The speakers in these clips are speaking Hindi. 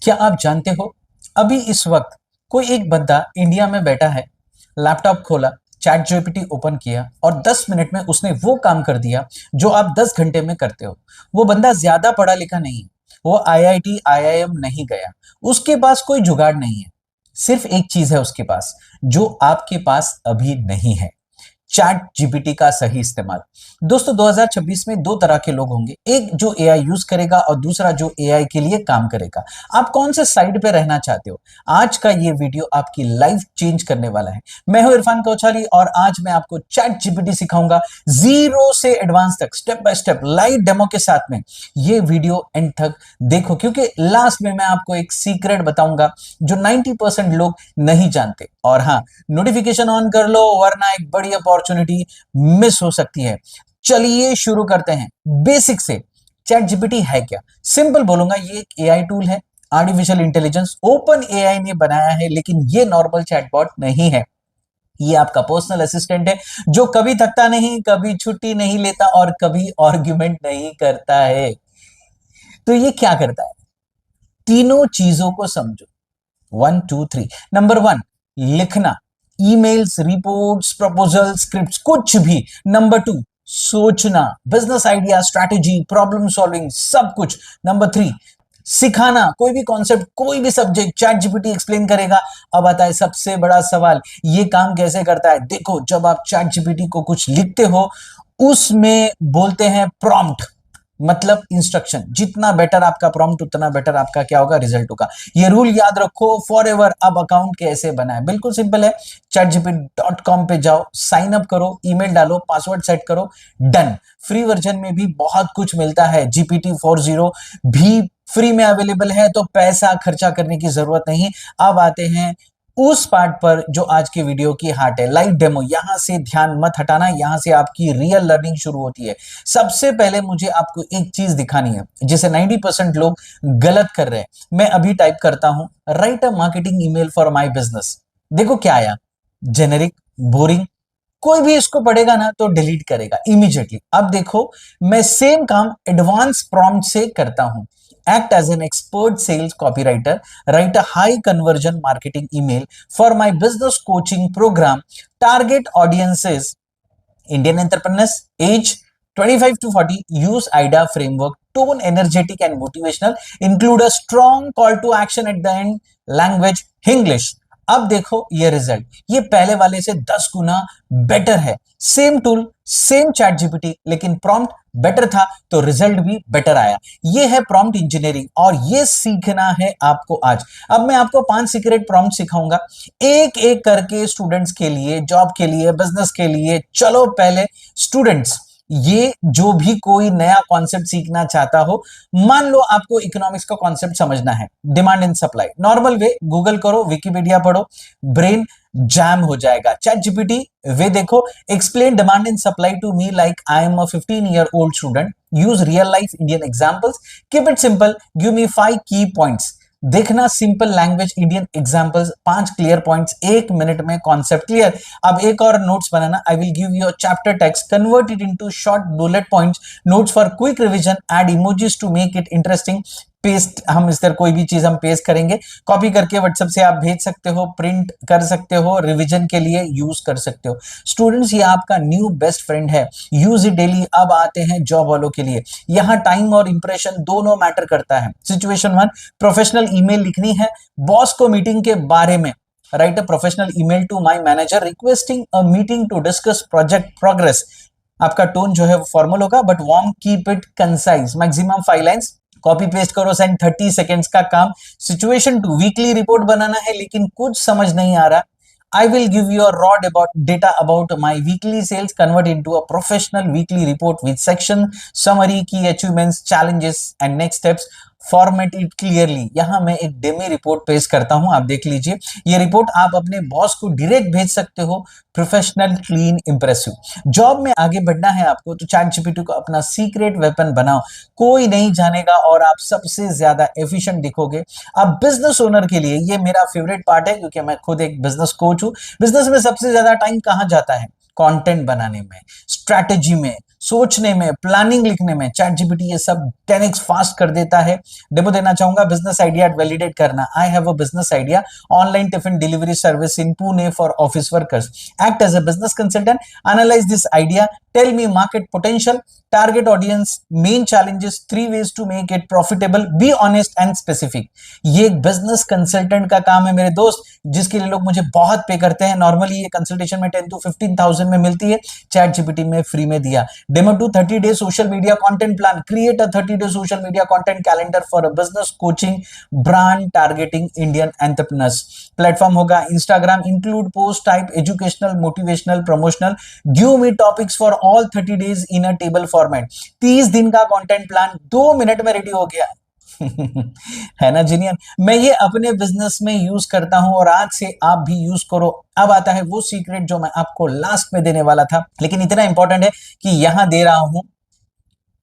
क्या आप जानते हो, अभी इस वक्त कोई एक बंदा इंडिया में बैठा है, लैपटॉप खोला, चैट जीपीटी ओपन किया और 10 मिनट में उसने वो काम कर दिया जो आप 10 घंटे में करते हो। वो बंदा ज्यादा पढ़ा लिखा नहीं है, वो आईआईटी आईआईएम नहीं गया, उसके पास कोई जुगाड़ नहीं है। सिर्फ एक चीज है उसके पास, जो आपके पास अभी नहीं है। चैट जीपीटी का सही इस्तेमाल। दोस्तों, 2026 में दो तरह के लोग होंगे, एक जो एआई यूज करेगा और दूसरा जो एआई के लिए काम करेगा। आप कौन से साइड पे रहना चाहते हो? आज का ये वीडियो आपकी लाइफ चेंज करने वाला है। मैं हूं इरफान कौचाली और आज मैं आपको चैट जीपीटी सिखाऊंगा, जीरो से एडवांस तक, step by step live demo के साथ में। ये वीडियो एंड तक देखो, क्योंकि लास्ट में मैं आपको एक सीक्रेट बताऊंगा जो 90% लोग नहीं जानते। और हाँ, नोटिफिकेशन ऑन कर लो, वरना एक बड़ी अपॉर्चुनिटी मिस हो सकती है। चलिए शुरू करते हैं बेसिक से। चैट जीपीटी है क्या? सिंपल बोलूंगा, ये एक एआई टूल है, आर्टिफिशियल इंटेलिजेंस। ओपन एआई ने बनाया है, लेकिन ये नॉर्मल चैटबॉट नहीं है। ये आपका पर्सनल असिस्टेंट है जो कभी थकता नहीं, कभी छुट्टी नहीं लेता और कभी आर्ग्यूमेंट नहीं करता है। तो ये क्या करता है? तीनों चीजों को समझो, 1 2 3। नंबर 1, लिखना, ईमेल्स, रिपोर्ट्स, प्रपोजल, स्क्रिप्ट्स, कुछ भी। नंबर 2, सोचना, business idea, strategy, problem solving, सब कुछ। नंबर 3, सिखाना, कोई भी कॉन्सेप्ट, कोई भी सब्जेक्ट चैट जीपीटी एक्सप्लेन करेगा। अब आता है सबसे बड़ा सवाल, ये काम कैसे करता है? देखो, जब आप चैट जीपीटी को कुछ लिखते हो, उसमें बोलते हैं प्रॉम्प्ट, मतलब इंस्ट्रक्शन। जितना बेटर आपका प्रॉम्प्ट, उतना बेटर आपका क्या होगा, रिजल्ट होगा। ये रूल याद रखो फॉर एवर। अब अकाउंट कैसे बनाए? बिल्कुल सिंपल है। chatgpt.com पे जाओ, साइन अप करो, ईमेल डालो, पासवर्ड सेट करो, डन। फ्री वर्जन में भी बहुत कुछ मिलता है, GPT 4.0 भी फ्री में अवेलेबल है, तो पैसा खर्चा करने की जरूरत नहीं। अब आते हैं उस पार्ट पर जो आज के वीडियो की हार्ट है, लाइव डेमो। यहां से ध्यान मत हटाना, यहां से आपकी रियल लर्निंग शुरू होती है। सबसे पहले मुझे आपको एक चीज दिखानी है जिसे 90% लोग गलत कर रहे हैं। मैं अभी टाइप करता हूं, right a marketing email for my business. देखो क्या आया, जेनेरिक, बोरिंग। कोई भी इसको पढ़ेगा ना तो डिलीट करेगा इमीडिएटली। अब देखो, मैं सेम काम एडवांस प्रॉम्प्ट से करता हूं। Act as an expert sales copywriter, write a high conversion marketing email for my business coaching program. Target audiences Indian entrepreneurs, age 25 to 40. Use IDA framework. Tone energetic and motivational. Include a strong call to action at the end. Language English. अब देखो ये रिजल्ट, ये पहले वाले से 10 गुना बेटर है। Same tool, same chat GPT, लेकिन प्रॉम्प्ट बेटर था तो रिजल्ट भी बेटर आया। ये है प्रॉम्प्ट इंजीनियरिंग और ये सीखना है आपको आज। अब मैं आपको 5 सीक्रेट प्रॉम्प्ट सिखाऊंगा, एक एक करके, स्टूडेंट्स के लिए, जॉब के लिए, बिजनेस के लिए। चलो पहले स्टूडेंट्स, ये जो भी कोई नया कॉन्सेप्ट सीखना चाहता हो, मान लो आपको इकोनॉमिक्स का कॉन्सेप्ट समझना है, demand and supply, normal way, Google करो, विकिपीडिया पढ़ो, ब्रेन जैम हो जाएगा। चैट जीपीटी वे देखो, explain demand and supply to me like I am a 15-year-old student, use real life Indian examples, keep it simple, give me 5 key points. देखना, simple language Indian examples, 5 clear points, 1 minute में कॉन्सेप्ट क्लियर। अब एक और नोट्स बनाना, I will give you a chapter text, convert it into short bullet points, notes for quick revision, add emojis to make it interesting. Paste, हम इस तरह कोई भी चीज हम पेस्ट करेंगे, कॉपी करके व्हाट्सएप से आप भेज सकते हो, प्रिंट कर सकते हो, रिवीजन के लिए यूज कर सकते हो। स्टूडेंट्स, ये आपका न्यू बेस्ट फ्रेंड है, यूज इट डेली। अब आते हैं जॉब वालों के लिए, यहां टाइम और इंप्रेशन दोनों मैटर करता है। सिचुएशन 1, प्रोफेशनल ईमेल लिखनी है बॉस को मीटिंग के बारे में। Write a professional email to my manager requesting a meeting to discuss project progress. आपका टोन जो है वो फॉर्मल होगा, but warm, keep it concise, maximum 5 lines. Copy paste करो, सेंड, 30 सेकेंड्स का काम। सिचुएशन 2, वीकली रिपोर्ट बनाना है लेकिन कुछ समझ नहीं आ रहा। I will give you a raw data about my weekly sales, convert into a professional weekly report with section, summary, key achievements, challenges and next steps. Format it clearly. यहां मैं एक डेमी रिपोर्ट पेश करता हूं, आप देख लीजिए। ये रिपोर्ट आप अपने बॉस को डायरेक्ट भेज सकते हो। Professional, clean, impressive. जॉब में आगे बढ़ना है आपको तो चैट जीपीटी को अपना सीक्रेट वेपन बनाओ, कोई नहीं जानेगा और आप सबसे ज्यादा एफिशिएंट दिखोगे। अब बिजनेस ओनर के लिए ये मेरा फेवरेट पार्ट है, क्योंकि मैं खुद एक बिजनेस कोच हूं। बिजनेस में सबसे ज्यादा टाइम कहां जाता है? कंटेंट बनाने में, स्ट्रैटेजी में, सोचने में, प्लानिंग लिखने में चैट जीपीटी ये सब 10x फास्ट कर देता है। डेमो देना चाहूंगा, बिजनेस आइडिया वैलिडेट करना। I have a business idea, online tiffin delivery service in Pune for office workers. Act as a business consultant, analyse this idea, tell me market potential, target audience, main challenges, 3 ways to make it profitable, be honest and specific. ये एक बिजनेस कंसल्टेंट का काम है मेरे दोस्त, जिसके लिए लोग मुझे बहुत पे करते हैं। नॉर्मली ये कंसल्टेशन में 10 to 15,000 में मिलती है, चैट जीपीटी में फ्री में दिया। Demo 2, 30 day social media content plan, create a 30 day social media content calendar for a business coaching brand targeting Indian entrepreneurs. Platform होगा Instagram, include post type educational, motivational, promotional, give me topics for all 30 days in a table format. 30 दिन का कंटेंट प्लान 2 मिनट में रेडी हो गया। है ना जीनियन। मैं ये अपने बिजनेस में यूज करता हूं और आज से आप भी यूज करो। अब आता है वो सीक्रेट जो मैं आपको लास्ट में देने वाला था, लेकिन इतना इंपॉर्टेंट है कि यहां दे रहा हूं।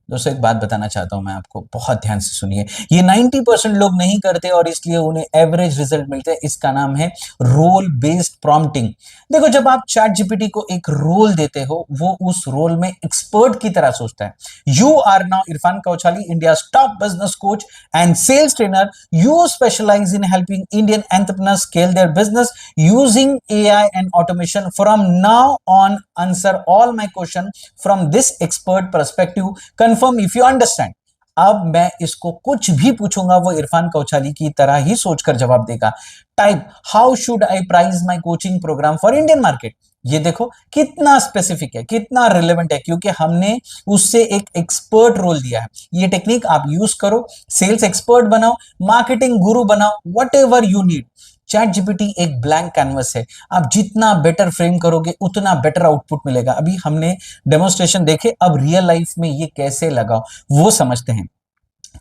दोस्तों एक बात बताना चाहता हूं मैं आपको, बहुत ध्यान से सुनिए। ये 90% लोग नहीं करते और इसलिए उन्हें एवरेज रिजल्ट मिलते हैं। इसका नाम है रोल बेस्ड प्रॉम्प्टिंग। देखो, जब आप चैट जीपीटी को एक रोल देते हो, वो उस रोल में एक्सपर्ट की तरह सोचता है। You are now Irfan Kauchali, India top business coach and sales trainer. You specialize in helping Indian entrepreneurs scale their business using AI and automation. From now on answer all my question from this expert perspective, confirm if you understand. अब मैं इसको कुछ भी पूछूंगा, वो इरफान कौचाली की तरह ही सोचकर जवाब देगा। Type, how should I price my coaching programme for Indian market. ये देखो कितना स्पेसिफिक है, कितना रिलेवेंट है, क्योंकि हमने उससे एक एक्सपर्ट रोल दिया है। ये टेक्निक आप यूज करो, सेल्स एक्सपर्ट बनाओ, मार्केटिंग गुरु बनाओ, what ever you need. Chat GPT एक ब्लैंक कैनवस है, आप जितना बेटर फ्रेम करोगे उतना बेटर आउटपुट मिलेगा। अभी हमने डेमोन्स्ट्रेशन देखे, अब रियल लाइफ में ये कैसे लगाओ वो समझते हैं।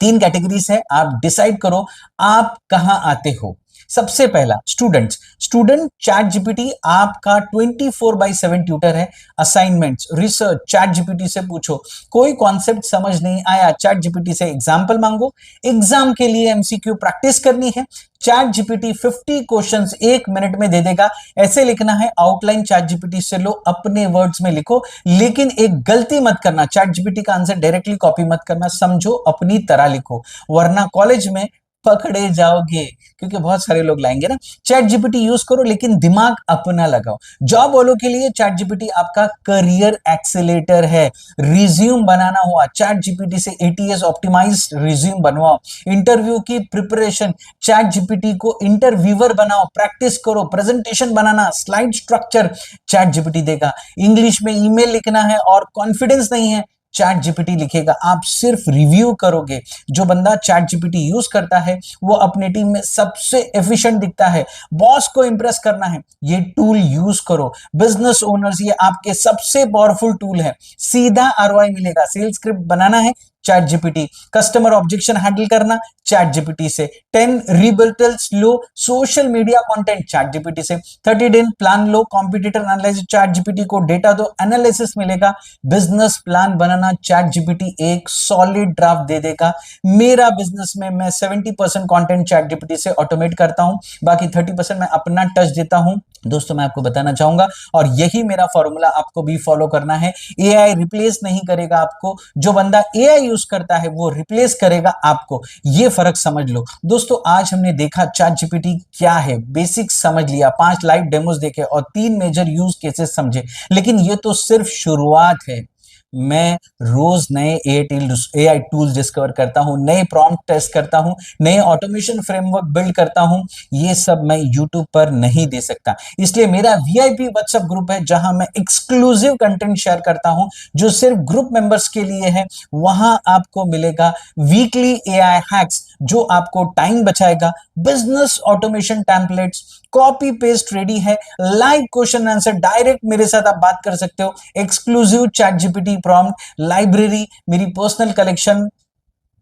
3 कैटेगरीज है, आप डिसाइड करो आप कहां आते हो। सबसे पहला स्टूडेंट्स। स्टूडेंट चैट जीपीटी आपका 24/7 ट्यूटर है। असाइनमेंट्स, रिसर्च चैट जीपीटी से पूछो। कोई कॉन्सेप्ट समझ नहीं आया, चैट जीपीटी से एग्जांपल मांगो। एग्जाम के लिए एमसीक्यू प्रैक्टिस करनी है, चैट जीपीटी 50 क्वेश्चंस 1 मिनट में दे देगा। ऐसे लिखना है, आउटलाइन चैट जीपीटी से लो, अपने वर्ड्स में लिखो, लेकिन एक गलती मत करना, चैट जीपीटी का आंसर डायरेक्टली कॉपी मत करना, समझो अपनी तरह लिखो, वरना कॉलेज में पकड़े जाओगे, क्योंकि बहुत सारे लोग लाएंगे ना। चैट जीपीटी यूज करो लेकिन दिमाग अपना लगाओ। जॉब वालों के लिए चैट जीपीटी आपका करियर एक्सेलेटर है। रिज्यूम बनाना हुआ, चैट जीपीटी से एटीएस ऑप्टिमाइज्ड रिज्यूम बनवाओ। इंटरव्यू की प्रिपरेशन, चैट जीपीटी को इंटरव्यूअर बनाओ, प्रैक्टिस करो। प्रेजेंटेशन बनाना, स्लाइड स्ट्रक्चर चैट जीपीटी देगा। इंग्लिश में ईमेल लिखना है और कॉन्फिडेंस नहीं है, चैट जीपीटी लिखेगा। आप सिर्फ रिव्यू करोगे। जो बंदा चैट जीपीटी यूज करता है वो अपने टीम में सबसे एफिशिएंट दिखता है। बॉस को इंप्रेस करना है, ये टूल यूज करो। बिजनेस ओनर्स, ये आपके सबसे पावरफुल टूल है, सीधा आरओआई मिलेगा। सेल्स स्क्रिप्ट बनाना है, ChatGPT. Customer objection handle करना, चैट जीपीटी से। 10 रिबटल्स लो, social media content, ChatGPT से। 30 दिन प्लान लो, कॉम्पिटिटर एनालिसिस, चैट जीपीटी को डेटा दो, एनालिसिस मिलेगा। बिजनेस प्लान बनाना, चैट जीपीटी एक सॉलिड ड्राफ्ट दे देगा। मेरा बिजनेस में मैं 70% कंटेंट चैट जीपीटी से ऑटोमेट करता हूं, बाकी 30% मैं अपना टच देता हूं। दोस्तों मैं आपको बताना चाहूंगा, और यही मेरा फॉर्मूला आपको भी फॉलो करना है। एआई रिप्लेस नहीं करेगा आपको, जो बंदा एआई यूज करता है वो रिप्लेस करेगा आपको। ये फर्क समझ लो। दोस्तों आज हमने देखा चैट जीपीटी क्या है, बेसिक समझ लिया, 5 लाइव डेमोस देखे और 3 मेजर यूज केसेस समझे, लेकिन ये तो सिर्फ शुरुआत है। मैं रोज नए एआई टूल्स डिस्कवर करता हूं, नए प्रॉम्प्ट टेस्ट करता हूं, नए ऑटोमेशन फ्रेमवर्क बिल्ड करता हूं। ये सब मैं यूट्यूब पर नहीं दे सकता, इसलिए मेरा वीआईपी व्हाट्सएप ग्रुप है जहां मैं एक्सक्लूसिव कंटेंट शेयर करता हूं जो सिर्फ ग्रुप मेंबर्स के लिए है। वहां आपको मिलेगा वीकली एआई हैक्स जो आपको टाइम बचाएगा, business automation templates copy paste ready है, लाइव क्वेश्चन आंसर डायरेक्ट मेरे साथ आप बात कर सकते हो, exclusive chat GPT prompt, library, मेरी पर्सनल कलेक्शन,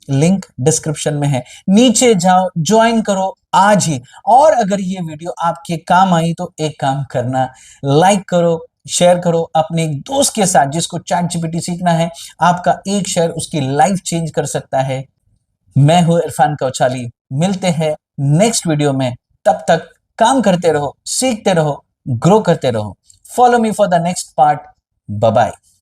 लिंक डिस्क्रिप्शन में है, नीचे जाओ ज्वाइन करो आज ही। और अगर ये वीडियो आपके काम आई तो एक काम करना, लाइक करो, शेयर करो अपने एक दोस्त के साथ जिसको चैट जीपीटी सीखना है। आपका एक शेयर उसकी लाइफ चेंज कर सकता है। मैं हूं इरफान कौचाली, मिलते हैं नेक्स्ट वीडियो में। तब तक काम करते रहो, सीखते रहो, ग्रो करते रहो। Follow me for the next part. Bye bye.